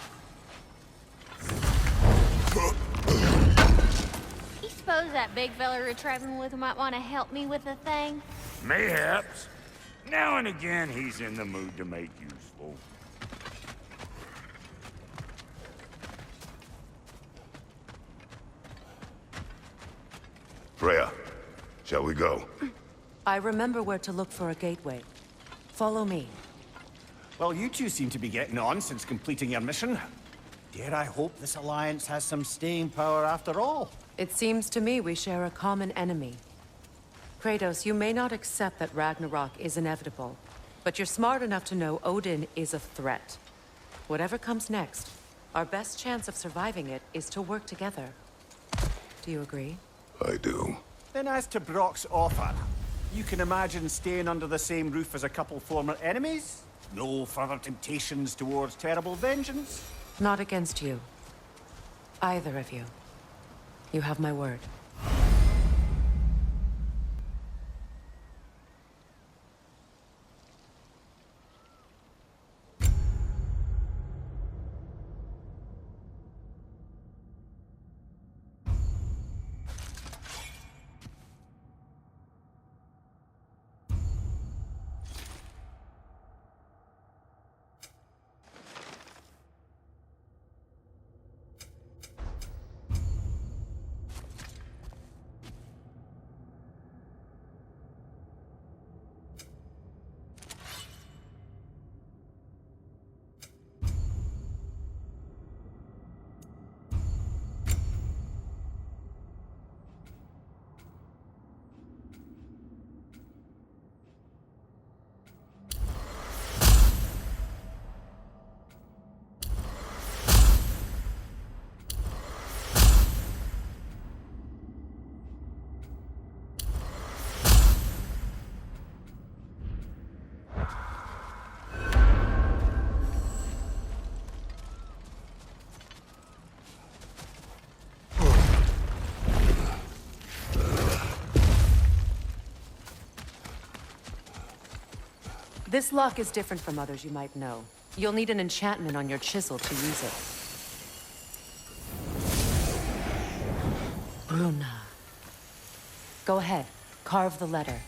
You suppose that big fella we're traveling with might want to help me with a thing? Mayhaps. Now and again, he's in the mood to make useful. Freya, shall we go? I remember where to look for a gateway. Follow me. Well, you two seem to be getting on since completing your mission. Dare I hope this alliance has some staying power after all? It seems to me we share a common enemy. Kratos, you may not accept that Ragnarok is inevitable, but you're smart enough to know Odin is a threat. Whatever comes next, our best chance of surviving it is to work together. Do you agree? I do. Then as to Brock's offer, you can imagine staying under the same roof as a couple former enemies? No further temptations towards terrible vengeance? Not against you. Either of you. You have my word. This lock is different from others you might know. You'll need an enchantment on your chisel to use it. Bruna. Go ahead. Carve the letter.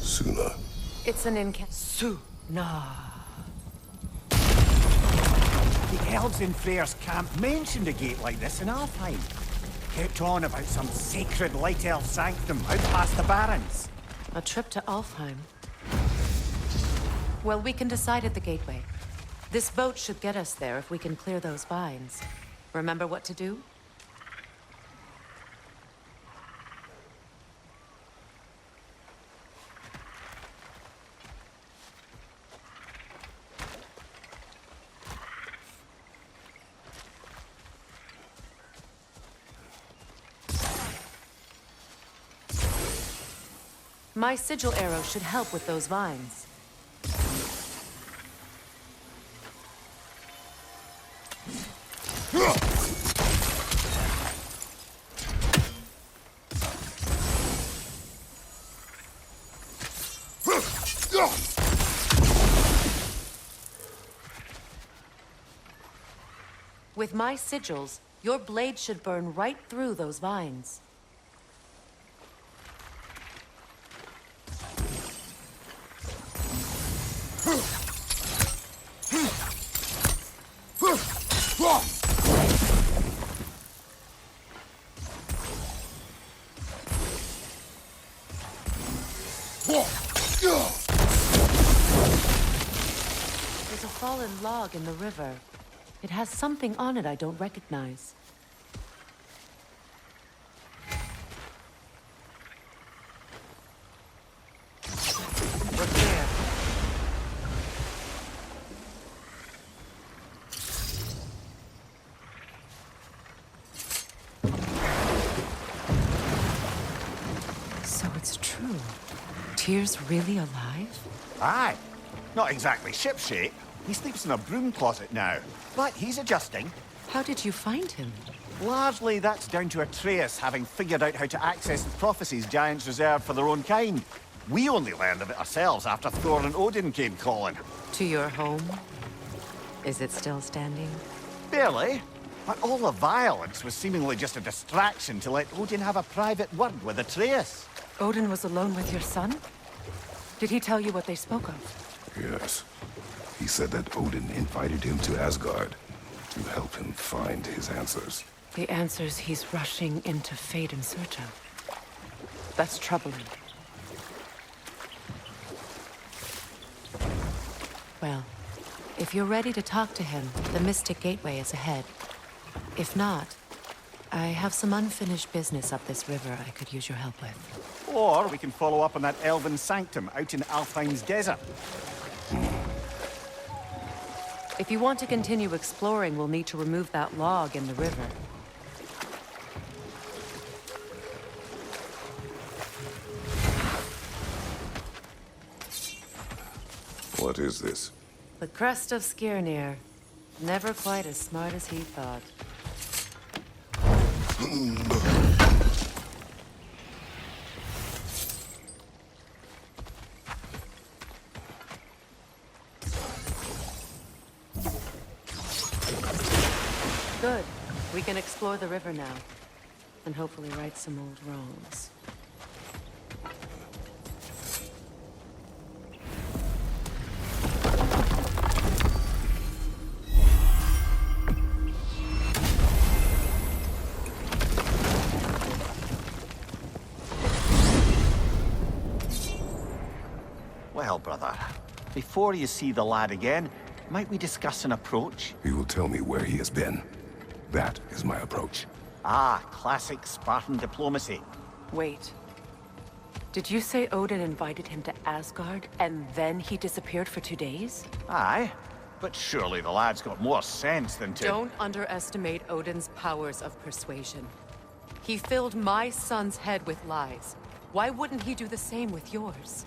Suna. It's an Suna. The elves in Freyr's camp mentioned a gate like this in Alfheim. Kept on about some sacred light elf sanctum out past the Barrens. A trip to Alfheim. Well, we can decide at the gateway. This boat should get us there if we can clear those vines. Remember what to do? My sigil arrow should help with those vines. With my sigils, your blade should burn right through those vines. There's a fallen log in the river. It has something on it I don't recognize. We're clear. So it's true. Tyr's really alive? Aye. Not exactly shipshape. He sleeps in a broom closet now. But he's adjusting. How did you find him? Largely, that's down to Atreus having figured out how to access the prophecies giants reserve for their own kind. We only learned of it ourselves after Thor and Odin came calling. To your home? Is it still standing? Barely. But all the violence was seemingly just a distraction to let Odin have a private word with Atreus. Odin was alone with your son? Did he tell you what they spoke of? Yes. He said that Odin invited him to Asgard to help him find his answers. The answers he's rushing into fate in search of. That's troubling. Well, if you're ready to talk to him, the Mystic Gateway is ahead. If not, I have some unfinished business up this river I could use your help with. Or we can follow up on that elven sanctum out in Alfheim's desert. If you want to continue exploring, we'll need to remove that log in the river. What is this? The crest of Skirnir. Never quite as smart as he thought. Good. We can explore the river now. And hopefully right some old wrongs. Well, brother, before you see the lad again, might we discuss an approach? He will tell me where he has been. That is my approach. Ah, classic Spartan diplomacy. Wait. Did you say Odin invited him to Asgard, and then he disappeared for 2 days? Aye, but surely the lad's got more sense than to... Don't underestimate Odin's powers of persuasion. He filled my son's head with lies. Why wouldn't he do the same with yours?